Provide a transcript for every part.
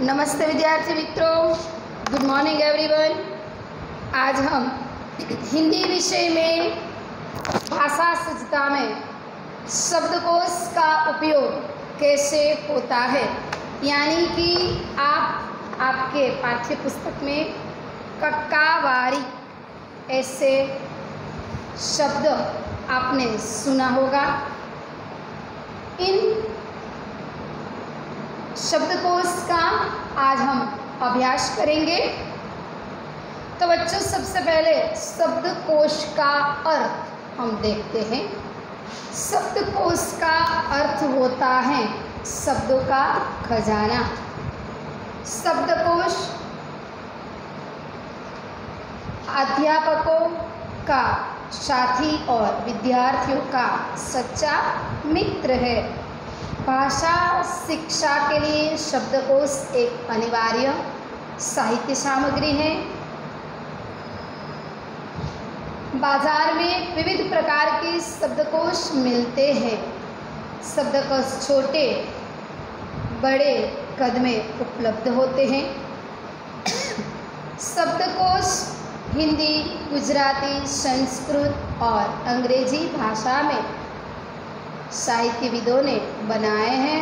नमस्ते विद्यार्थी मित्रों, गुड मॉर्निंग एवरीवन। आज हम हिंदी विषय में भाषा सज्जता में शब्दकोश का उपयोग कैसे होता है, यानी कि आपके पाठ्य पुस्तक में कक्कावारी ऐसे शब्द आपने सुना होगा। इन शब्दकोश का आज हम अभ्यास करेंगे। तो बच्चों, सबसे पहले शब्दकोश का अर्थ हम देखते हैं। शब्दकोश का अर्थ होता है शब्दों का खजाना। शब्दकोश अध्यापकों का साथी और विद्यार्थियों का सच्चा मित्र है। भाषा शिक्षा के लिए शब्दकोश एक अनिवार्य साहित्य सामग्री है। बाजार में विविध प्रकार के शब्दकोश मिलते हैं। शब्दकोश छोटे बड़े कद में उपलब्ध होते हैं। शब्दकोश हिंदी, गुजराती, संस्कृत और अंग्रेजी भाषा में साहित्यविदों ने बनाए हैं।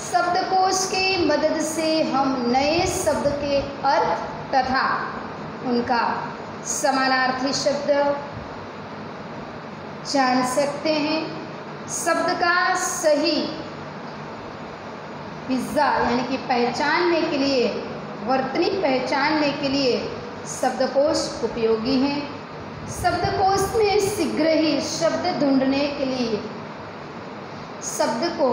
शब्दकोश की मदद से हम नए शब्द के अर्थ तथा उनका समानार्थी शब्द जान सकते हैं। शब्द का सही पिज्जा यानी कि पहचानने के लिए, वर्तनी पहचानने के लिए शब्दकोश उपयोगी हैं। शब्दकोश में शीघ्र ही शब्द ढूंढने के लिए शब्द को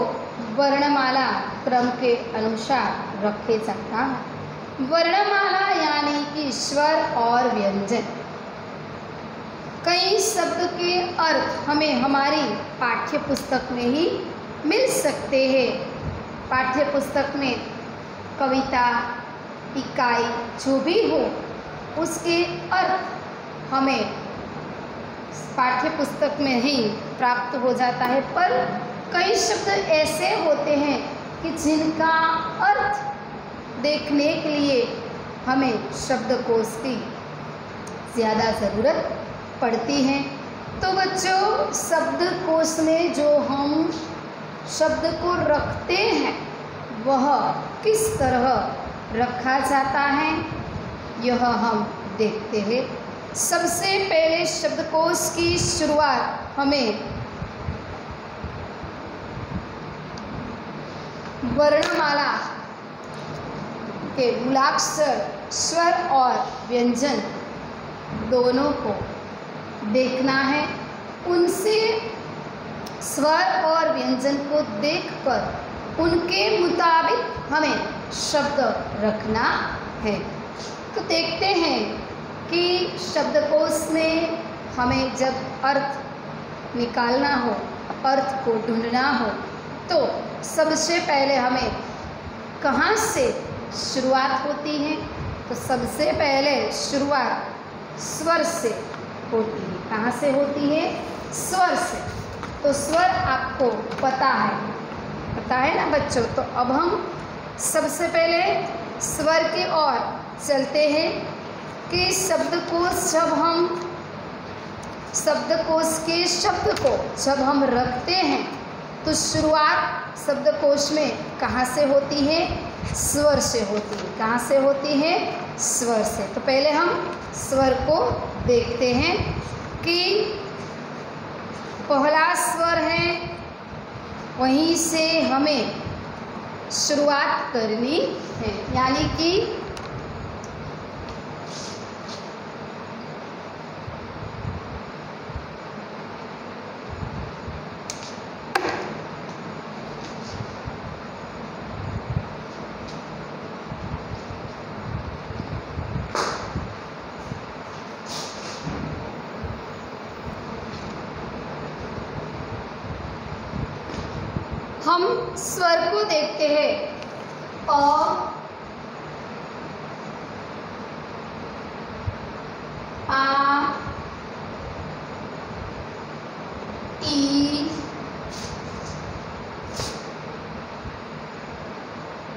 वर्णमाला क्रम के अनुसार रखे जाता है। वर्णमाला यानी कि स्वर और व्यंजन। कई शब्द के अर्थ हमें हमारी पाठ्य पुस्तक में ही मिल सकते हैं। पाठ्य पुस्तक में कविता, इकाई जो भी हो, उसके अर्थ हमें पाठ्य पुस्तक में ही प्राप्त हो जाता है। पर कई शब्द ऐसे होते हैं कि जिनका अर्थ देखने के लिए हमें शब्दकोश की ज़्यादा ज़रूरत पड़ती है। तो बच्चों, शब्दकोश में जो हम शब्द को रखते हैं वह किस तरह रखा जाता है, यह हम देखते हैं। सबसे पहले शब्दकोश की शुरुआत हमें वर्णमाला के मूलाक्षर, स्वर और व्यंजन दोनों को देखना है। उनसे स्वर और व्यंजन को देखकर उनके मुताबिक हमें शब्द रखना है। तो देखते हैं कि शब्दकोश में हमें जब अर्थ निकालना हो, अर्थ को ढूंढना हो, तो सबसे पहले हमें कहाँ से शुरुआत होती है? तो सबसे पहले शुरुआत स्वर से होती है। कहाँ से होती है? स्वर से। तो स्वर आपको पता है ना बच्चों? तो अब हम सबसे पहले स्वर की ओर चलते हैं कि शब्दकोश के शब्द को जब हम रखते हैं तो शुरुआत शब्दकोश में कहाँ से होती है? स्वर से होती है। कहाँ से होती है? स्वर से। तो पहले हम स्वर को देखते हैं कि पहला स्वर है, वहीं से हमें शुरुआत करनी है। यानी कि हम स्वर को देखते हैं। अ, आ, ई,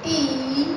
ई,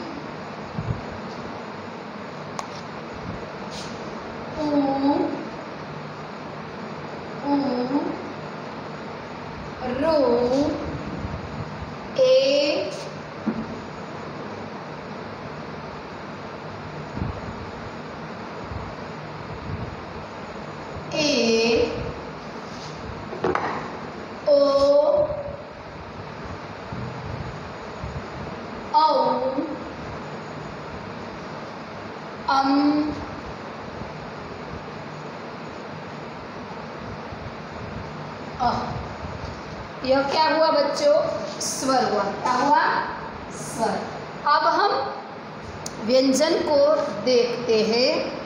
यह क्या हुआ बच्चों? स्वर हुआ। क्या हुआ? स्वर। अब हम व्यंजन को देखते हैं।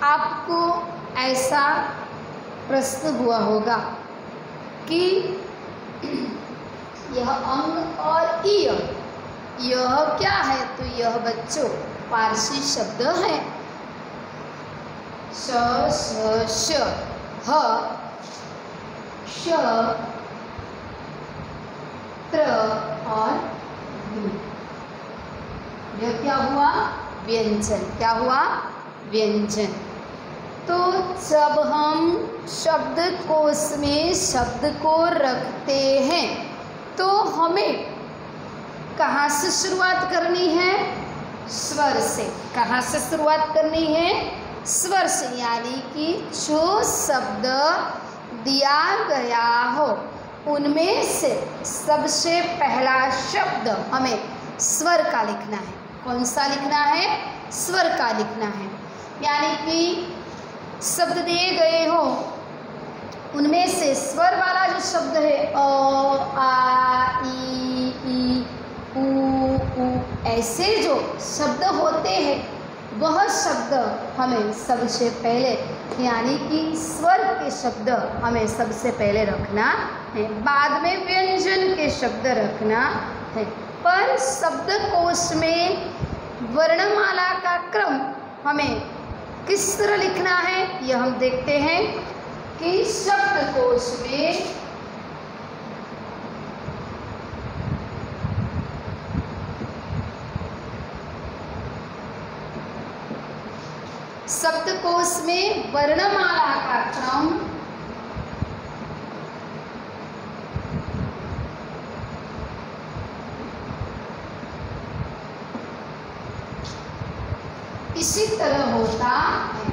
आपको ऐसा प्रश्न हुआ होगा कि यह अंग और यह क्या है? तो यह बच्चों पारसी शब्द है। श श श ह श त्र और उ। यह क्या हुआ? व्यंजन। क्या हुआ? व्यंजन। तो जब हम शब्दकोश में शब्द को रखते हैं तो हमें कहाँ से शुरुआत करनी है? स्वर से। कहाँ से शुरुआत करनी है? स्वर से। यानी कि जो शब्द दिया गया हो उनमें से सबसे पहला शब्द हमें स्वर का लिखना है। कौन सा लिखना है? स्वर का लिखना है। यानी कि शब्द दिए गए हो उनमें से स्वर वाला जो शब्द है अ, आ, ई, उ, ऐसे जो शब्द होते हैं वह शब्द हमें सबसे पहले, यानी कि स्वर के शब्द हमें सबसे पहले रखना है, बाद में व्यंजन के शब्द रखना है। पर शब्दकोश में वर्णमाला का क्रम हमें किस तरह लिखना है यह हम देखते हैं कि शब्दकोश में वर्णमाला का क्रम इसी तरह होता है।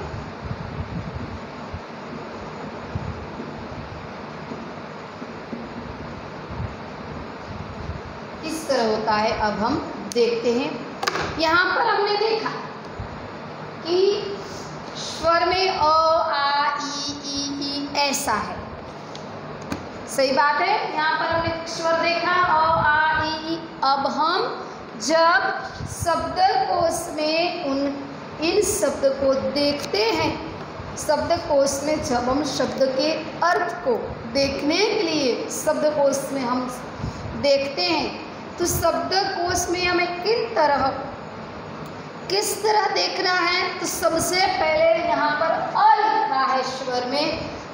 इस तरह होता है। अब हम देखते हैं। यहाँ पर हमने देखा कि स्वर में अ, आ, ई ऐसा है। सही बात है। यहाँ पर हमने स्वर देखा अ, आ, ई। अब हम जब शब्दकोश में इन शब्द को देखते हैं, शब्दकोश में जब हम शब्द के अर्थ को देखने के लिए शब्दकोश में हम देखते हैं तो शब्दकोश में हमें किन तरह किस तरह देखना है, तो सबसे पहले यहाँ पर अ लिखा है स्वर में,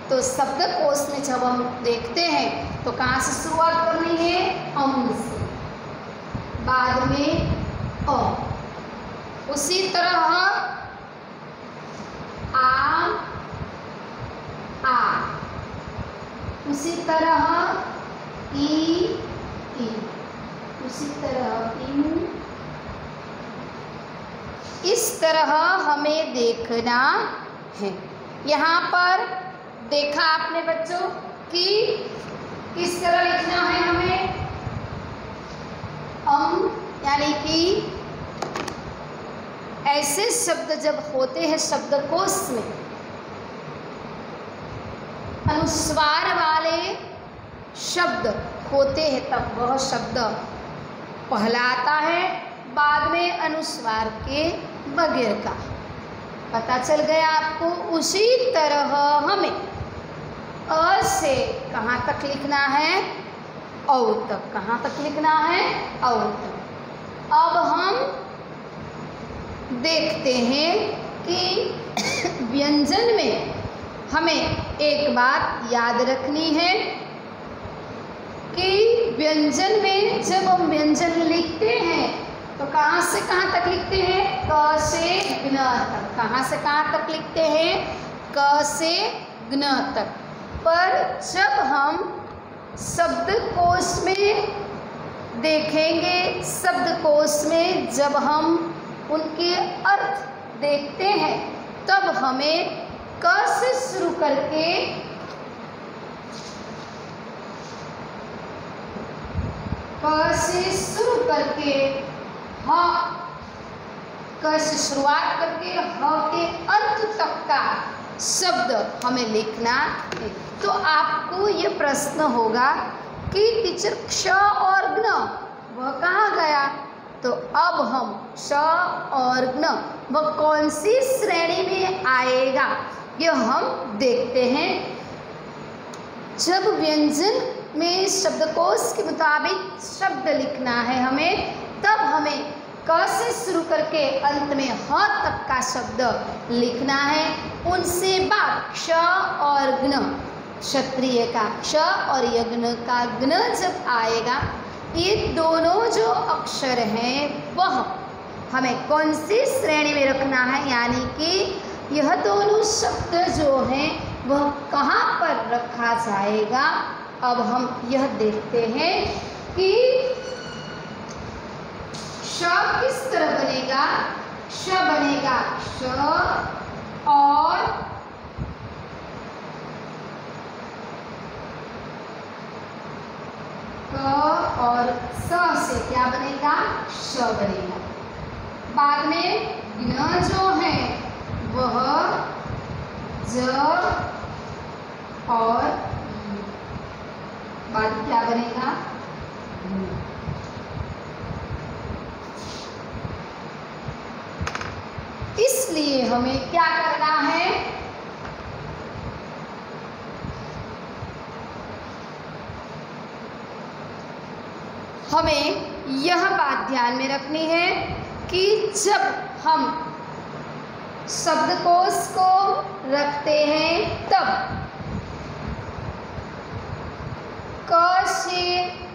तो शब्दकोश में जब हम देखते हैं तो कहाँ से शुरुआत करनी है, अम से, बाद में अ। उसी तरह आ, उसी तरह ई, उसी तरह इन। इस तरह हमें देखना है। यहाँ पर देखा आपने बच्चों कि किस तरह लिखना है हमें, यानी कि ऐसे शब्द जब होते हैं शब्दकोश में, अनुस्वार वाले शब्द होते हैं, तब वह शब्द पहला आता है, बाद में अनुस्वार के बगैर का। पता चल गया आपको। उसी तरह हमें अ से कहाँ तक लिखना है, औ तक। कहाँ तक लिखना है, औ तक। अब हम देखते हैं कि व्यंजन में हमें एक बात याद रखनी है कि व्यंजन में जब हम व्यंजन लिखते हैं तो कहाँ से कहाँ तक लिखते हैं, क से ज्ञ तक। कहाँ से कहाँ तक लिखते हैं, क से ज्ञ तक। पर जब हम शब्दकोश में देखेंगे, शब्दकोश में जब हम उनके अर्थ देखते हैं, तब हमें क से शुरू करके ह, क से शुरुआत करके ह के अंत तक का शब्द हमें लिखना है। तो आपको ये प्रश्न होगा कि टीचर क्ष और ज्ञ वह कहाँ गया, तो अब हम श और ज्ञ वह कौन सी श्रेणी में आएगा यह हम देखते हैं। जब व्यंजन में शब्दकोश के मुताबिक शब्द लिखना है हमें, तब हमें क से शुरू करके अंत में ह तक का शब्द लिखना है। उनसे बाद क्ष और ज्ञ, क्षत्रिय का क्ष और यज्ञ का ज्ञ जब आएगा, ये दोनों जो अक्षर हैं वह हमें कौन सी श्रेणी में रखना है, यानी कि यह दोनों शब्द जो हैं वह कहाँ पर रखा जाएगा। अब हम यह देखते हैं कि श किस तरह बनेगा, श बनेगा श और क और स से क्या बनेगा, श बनेगा। बाद में ज्ञ जो है वह ज और बाद में क्या बनेगा, इसलिए हमें क्या करना है, हमें यह बात ध्यान में रखनी है कि जब हम शब्दकोश को रखते हैं तब क से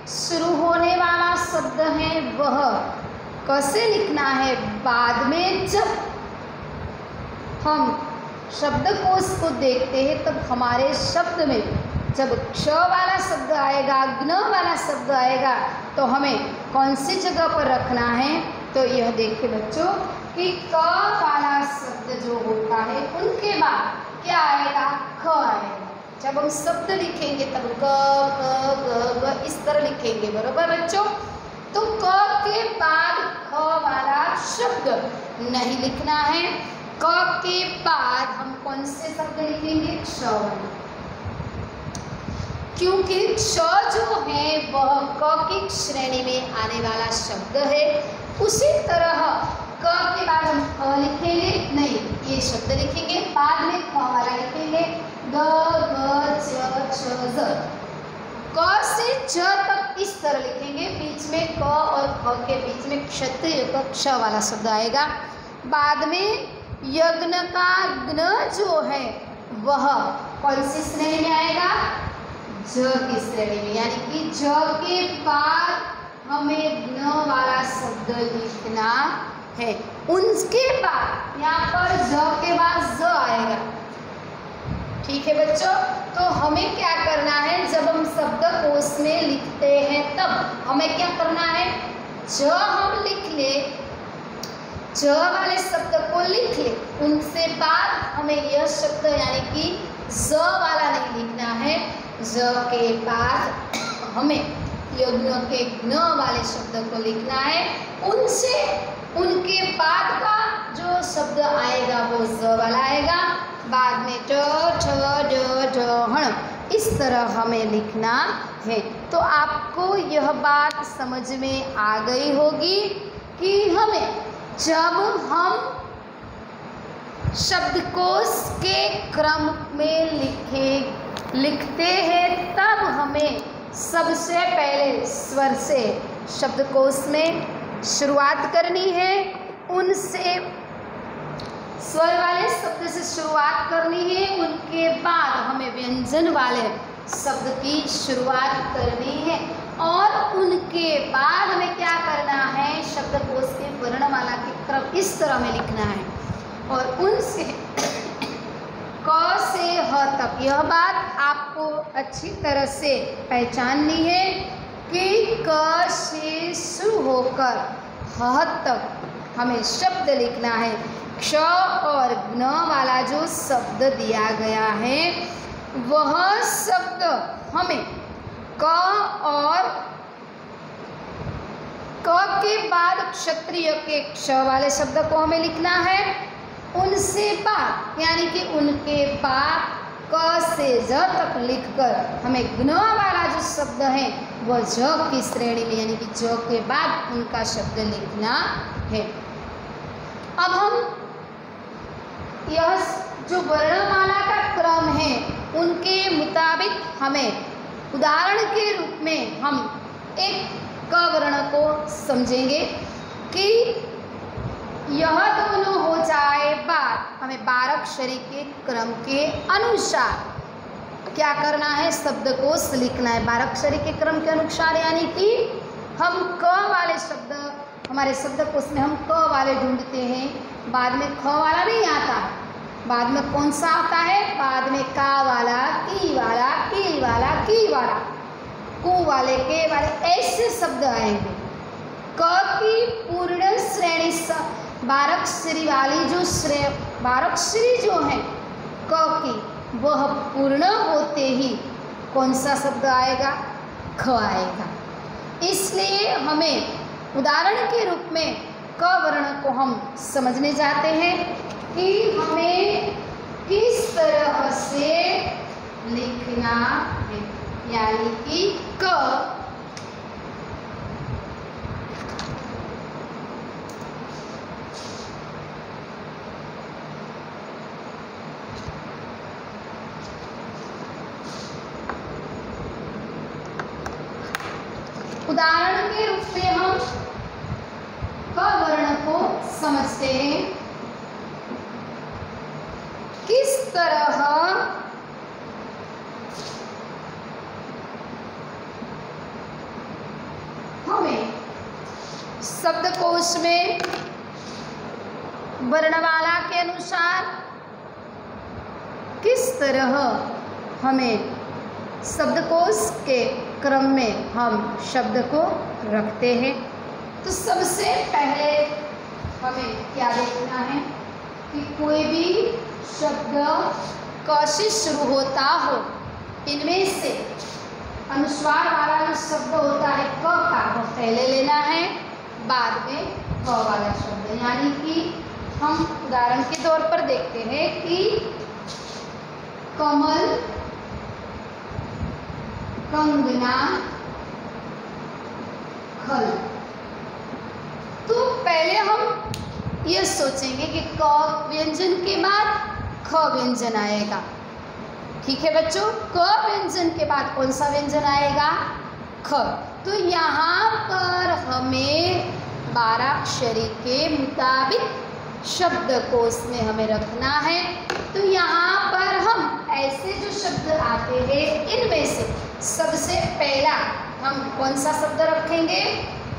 शुरू होने वाला शब्द है वह क से लिखना है। बाद में जब हम शब्दकोश को देखते हैं तब हमारे शब्द में जब क्ष वाला शब्द आएगा, ज्ञ वाला शब्द आएगा, तो हमें कौन सी जगह पर रखना है। तो यह देखिए बच्चों कि क वाला शब्द जो होता है उनके बाद क्या आएगा, ख आएगा। जब हम शब्द लिखेंगे तब क ग ग इस तरह लिखेंगे, बरोबर बच्चों। तो क के बाद ख वाला शब्द नहीं लिखना है। क के बाद हम कौन से शब्द लिखेंगे, क्ष वाला, क्योंकि क्ष जो है वह क की श्रेणी में आने वाला शब्द है। उसी तरह क के बाद हम ख लिखेंगे नहीं, ये शब्द लिखेंगे, बाद में ख वाला लिखेंगे, ग ग च ज। क से च तक इस तरह लिखेंगे, बीच में क और ख के बीच में क्षत्रिय का क्ष वाला शब्द आएगा। बाद में यज्ञ का ज्ञ जो है वह कौन सी श्रेणी में आएगा? ज की श्रेणी में, यानी कि ज के बाद हमें ज्ञ वाला शब्द लिखना है। उनके बाद यहाँ पर ज के बाद ज आएगा। ठीक है बच्चों, तो हमें क्या करना है, जब हम शब्दकोश में लिखते हैं तब हमें क्या करना है, ज हम लिख ले, ज वाले शब्द को लिख ले, उनसे बाद हमें यह शब्द यानी कि ज वाला नहीं लिखना है। ज के बाद हमें यज्ञ के ज्ञ वाले शब्द को लिखना है। उनसे उनके बाद का जो शब्द आएगा वो ज वाला आएगा, बाद में ट ठ ड ढ हण, इस तरह हमें लिखना है। तो आपको यह बात समझ में आ गई होगी कि हमें जब हम शब्दकोश के क्रम में लिखते हैं तब हमें सबसे पहले स्वर से शब्दकोश में शुरुआत करनी है। उनसे स्वर वाले शब्द से शुरुआत करनी है, उनके बाद हमें व्यंजन वाले शब्द की शुरुआत करनी है और उनके बाद हमें क्या करना है, शब्दकोश के वर्णमाला के क्रम इस तरह में लिखना है। और उनसे क से ह तक, यह बात आपको अच्छी तरह से पहचाननी है कि क से शुरू होकर ह तक हमें शब्द लिखना है। क्ष और ज्ञ वाला जो शब्द दिया गया है वह शब्द हमें क और क के बाद क्षत्रिय के क्ष वाले शब्द को हमें लिखना है। उनसे बाद यानी कि उनके बाद क से ज तक लिखकर हमें ज्ञ वाला जो शब्द है वह ज की श्रेणी में यानी कि ज के बाद उनका शब्द लिखना है। अब हम यह जो वर्णमाला का क्रम है उनके मुताबिक हमें उदाहरण के रूप में हम एक क वर्ण को समझेंगे कि यह दोनों हो जाए बाद हमें 12 अक्षरी के क्रम के अनुसार क्या करना है, शब्दकोश लिखना है। 12 अक्षरी के क्रम के अनुसार यानी कि हम क वाले शब्द हमारे शब्दकोश में हम क वाले ढूंढते हैं, बाद में ख वाला नहीं आता, बाद में कौन सा आता है, बाद में का वाला, की वाला, की वाला, की वाला, कु वाले, के वाले, ऐसे शब्द आएंगे। क की पूर्ण श्रेणी 12 अक्षरी वाली जो 12 अक्षरी जो है क की, वह पूर्ण होते ही कौन सा शब्द आएगा, ख आएगा। इसलिए हमें उदाहरण के रूप में क वर्ण को हम समझने जाते हैं कि हमें किस तरह से लिखना है, यानी कि क उदाहरण के रूप में हम क वर्ण को समझते हैं। किस तरह हमें शब्दकोश में वर्णमाला के अनुसार किस तरह हमें शब्दकोश के क्रम में हम शब्द को रखते हैं। तो सबसे पहले हमें क्या देखना है कि कोई भी शब्द क से शुरू होता हो, इनमें से अनुस्वार वाला जो शब्द होता है क का, वो पहले लेना है, बाद में क वाला शब्द। यानी कि हम उदाहरण के तौर पर देखते हैं कि कमल, कंगना, खल। तो पहले हम ये सोचेंगे कि क व्यंजन के बाद ख व्यंजन आएगा। ठीक है बच्चों, क व्यंजन के बाद कौन सा व्यंजन आएगा, ख। तो यहाँ पर हमें 12 अक्षरी के मुताबिक शब्दकोश में हमें रखना है। तो यहाँ पर हम ऐसे जो शब्द आते हैं इनमें से सबसे पहला हम कौन सा शब्द रखेंगे,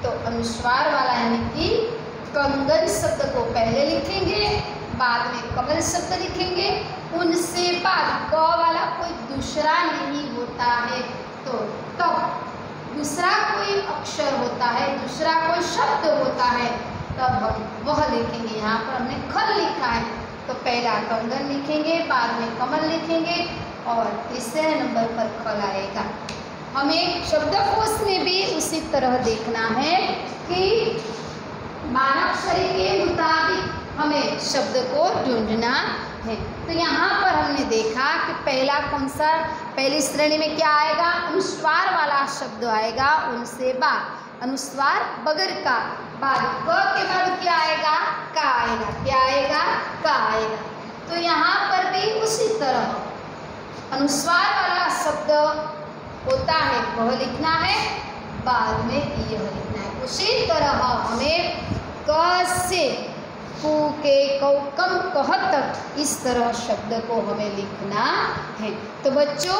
तो अनुस्वार वाला यानी कि कंगन शब्द को पहले लिखेंगे, बाद में कमल शब्द लिखेंगे, उनसे बाद क वाला कोई दूसरा नहीं होता है, तो तब दूसरा कोई अक्षर होता है, दूसरा कोई शब्द होता है, तब हम वह लिखेंगे। यहाँ पर हमने खल लिखा है, तो पहला कंगन लिखेंगे, बाद में कमल लिखेंगे और तीसरे नंबर पर खल आएगा। हमें शब्दकोश में भी उसी तरह देखना है कि मानवाक्षरी के मुताबिक हमें शब्द को ढूंढना है। तो यहाँ पर हमने देखा कि पहला कौन सा, पहली श्रेणी में क्या आएगा, अनुस्वार वाला शब्द आएगा, उनसे बाद अनुस्वार बगैर का, बाद क के बाद क्या आएगा, का आएगा, क्या आएगा, का आएगा। तो यहाँ पर भी उसी तरह अनुस्वार वाला शब्द होता है वह लिखना है, बाद में यह लिखना है। उसी तरह हमें क से कु के कौ कम कह तक इस तरह शब्द को हमें लिखना है। तो बच्चों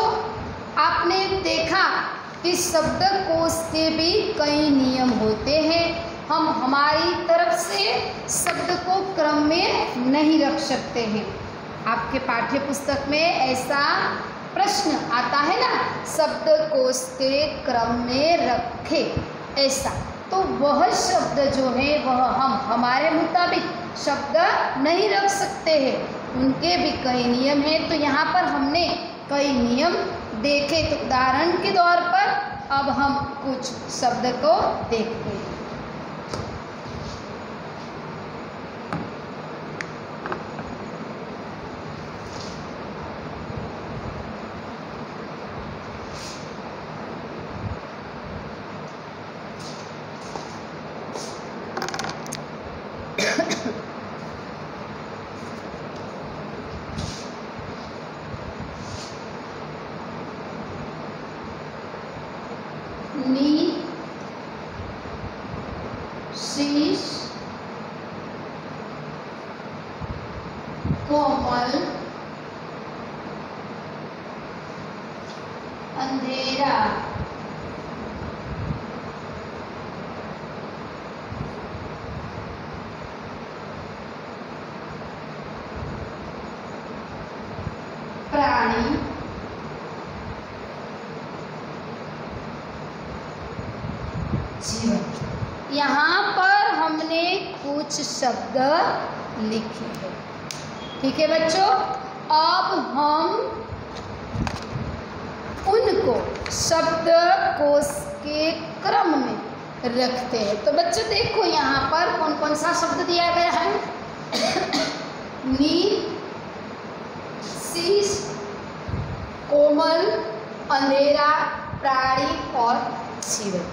आपने देखा कि शब्दकोश के भी कई नियम होते हैं। हम हमारी तरफ से शब्द को क्रम में नहीं रख सकते हैं। आपके पाठ्य पुस्तक में ऐसा प्रश्न आता है ना, शब्दकोश के क्रम में रखे ऐसा, तो वह शब्द जो है वह हम हमारे मुताबिक शब्द नहीं रख सकते हैं, उनके भी कई नियम हैं। तो यहाँ पर हमने कई नियम देखे, तो उदाहरण के तौर पर अब हम कुछ शब्द को देखते हैं। नी, शीश, कोमल, अंधेरा, प्राणी, जीवन। यहाँ पर हमने कुछ शब्द लिखे हैं, ठीक है बच्चों। अब हम उनको शब्दकोश के क्रम में रखते हैं। तो बच्चों देखो यहाँ पर कौन कौन सा शब्द दिया गया है, नील, शीश, कोमल, अंधेरा, प्राणी और जीवन।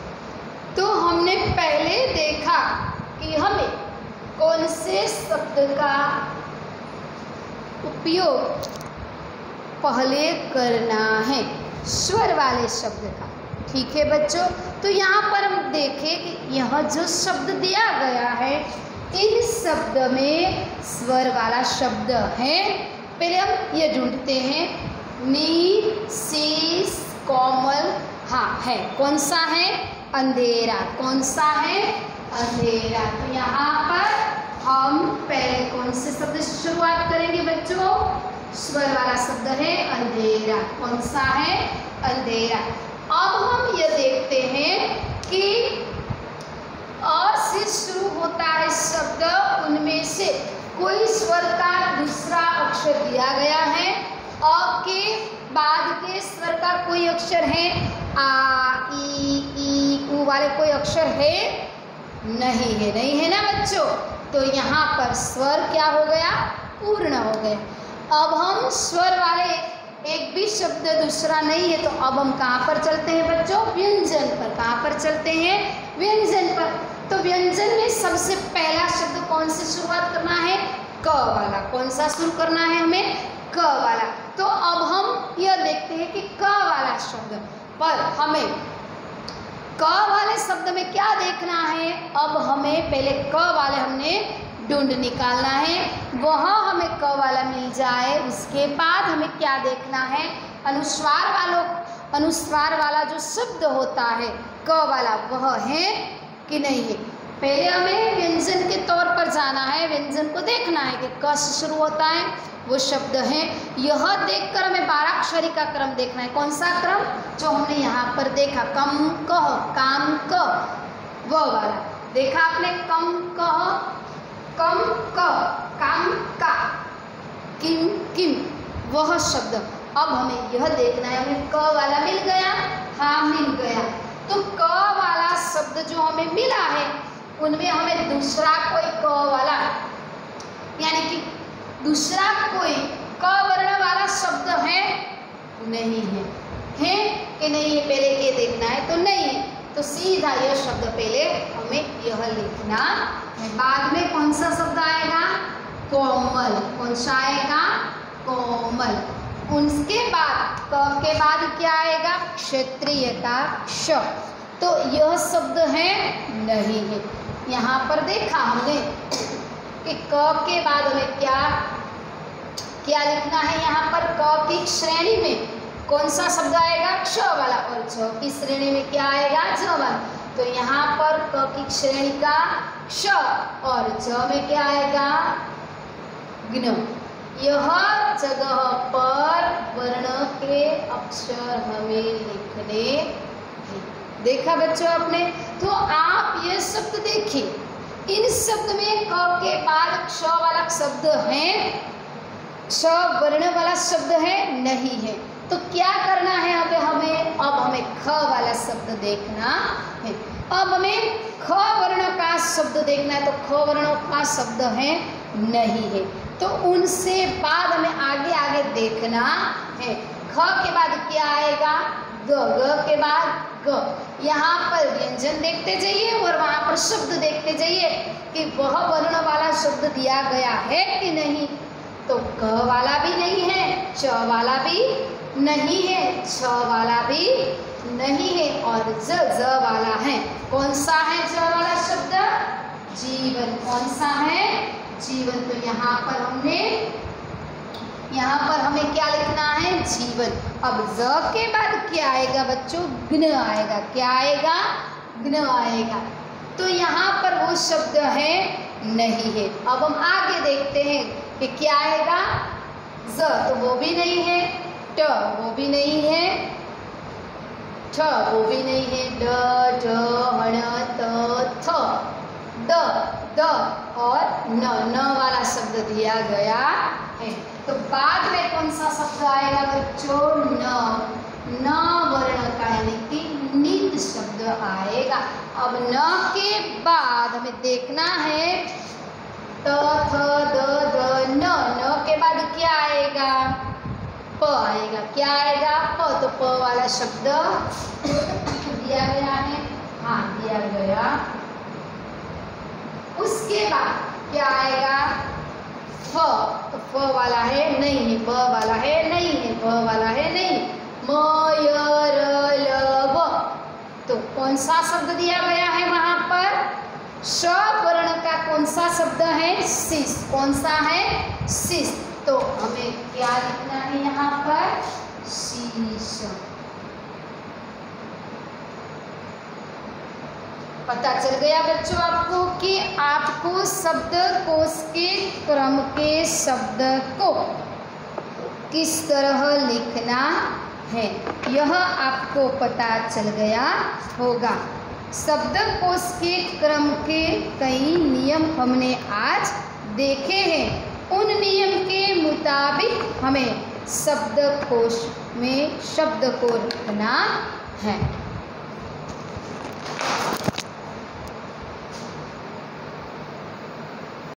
तो हमने पहले देखा कि हमें कौन से शब्द का उपयोग पहले करना है, स्वर वाले शब्द का, ठीक है बच्चों। तो यहाँ पर हम देखें कि यह जो शब्द दिया गया है इन शब्द में स्वर वाला शब्द है। पहले हम ये ढूंढते हैं, नील, शीश, कोमल, हाँ है, कौन सा है, अंधेरा, कौन सा है, अंधेरा। तो यहाँ पर हम पहले कौन से शब्द से शुरुआत करेंगे बच्चों, स्वर वाला शब्द है अंधेरा, कौन सा है, अंधेरा। अब हम ये देखते हैं कि अ से शुरू होता है शब्द, उनमें से कोई स्वर का दूसरा अक्षर दिया गया है, अ के बाद के स्वर का कोई अक्षर है, आ, ई, उ वाले कोई अक्षर है नहीं है, नहीं है ना बच्चों। तो यहाँ पर स्वर क्या हो गया, पूर्ण हो गया। अब हम स्वर वाले एक भी शब्द दूसरा नहीं है, तो अब हम कहाँ पर चलते हैं बच्चों, व्यंजन पर। कहाँ पर चलते हैं, व्यंजन पर। तो व्यंजन में सबसे पहला शब्द कौन से शुरुआत करना है, क वाला। कौन सा शुरू करना है हमें, क वाला। तो अब हम यह देखते हैं कि क वाला शब्द पर हमें क वाले शब्द में क्या देखना है। अब हमें पहले क वाले हमने ढूंढ निकालना है, वह हमें क वाला मिल जाए। उसके बाद हमें क्या देखना है, अनुस्वार वाला जो शब्द होता है क वाला, वह है कि नहीं है। पहले हमें व्यंजन के तौर पर जाना है, व्यंजन को देखना है कि क से शुरू होता है वो शब्द है। यह देखकर हमें 12 अक्षरी का क्रम देखना है। कौन सा क्रम, जो हमने यहाँ पर देखा, कम कह, काम क, वह वाला देखा आपने, कम कह, कम क, काम का, किम किम, वह शब्द। अब हमें यह देखना है, हमें क वाला मिल गया, हाँ मिल गया। तो क वाला शब्द जो हमें मिला है उनमें हमें दूसरा कोई क वाला, यानी कि दूसरा कोई क वर्ण वाला शब्द है नहीं है, है कि नहीं है, पहले ये देखना है। तो नहीं है, तो सीधा यह शब्द पहले हमें यह लिखना है। बाद में कौन सा शब्द आएगा, कोमल। कौन सा आएगा, कोमल। उसके बाद क के बाद क्या आएगा, क्षत्रिय का क्ष। तो यह शब्द है नहीं है। यहाँ पर देखा हमने कि क के बाद हमें क्या क्या लिखना है। यहाँ पर क की श्रेणी में कौन सा शब्द आएगा, क्ष वाला, और ज की श्रेणी में क्या आएगा, ज वाला। तो यहाँ पर क की श्रेणी का क्ष और ज में क्या आएगा, ज्ञ। यह जगह पर वर्ण के अक्षर हमें लिखने हैं। देखा बच्चों आपने, तो आप ये शब्द देखिए, इन शब्द में क के बाद क्ष वाला शब्द है, क्ष वर्ण वाला शब्द है नहीं है। तो क्या करना है अब हमें ख वाला शब्द देखना है। अब हमें ख वर्ण का शब्द देखना है, तो ख वर्ण का शब्द है नहीं है। तो उनसे बाद हमें आगे आगे देखना है। ख के बाद क्या आएगा, ग, ग के बाद ग। यहाँ पर व्यंजन देखते जाइए और वहाँ पर शब्द देखते जाइए कि वह वर्ण वाला शब्द दिया गया है कि नहीं। तो क वाला भी नहीं है, च वाला भी नहीं है, छ वाला भी नहीं है, और ज वाला है। कौन सा है ज वाला शब्द, जीवन। कौन सा है, जीवन। तो यहाँ पर हमें क्या लिखना है, जीवन। अब ज के बाद क्या आएगा बच्चों, ज्ञ आएगा। क्या आएगा, ज्ञ आएगा। तो यहाँ पर वो शब्द है नहीं है। अब हम आगे देखते हैं कि क्या आएगा, ज तो वो भी नहीं है, ट वो भी नहीं है, ठ वो भी नहीं है, ड ढ हण त थ, द और न वाला शब्द दिया गया है। तो बाद में कौन सा शब्द आएगा बच्चों, न वर्ण का, यानी कि नीत शब्द आएगा। अब न के बाद हमें देखना है त थ द ध न के बाद क्या आएगा, प आएगा। क्या आएगा, प। तो प वाला शब्द दिया गया है, हाँ दिया गया। उसके बाद क्या आएगा, फ। तो फ वाला है नहीं है, ब वाला है नहीं है, ब वाला है नहीं, म य र ल व। तो कौन सा शब्द दिया गया है वहां पर, श वर्ण का कौन सा शब्द है, शिश। कौन सा है, शिश। तो हमें क्या लिखना है यहाँ पर, शीश। पता चल गया बच्चों आपको कि आपको शब्दकोश के क्रम के शब्द को किस तरह लिखना है, यह आपको पता चल गया होगा। शब्दकोश के क्रम के कई नियम हमने आज देखे हैं। उन नियम के मुताबिक हमें शब्दकोश में शब्द को लिखना है।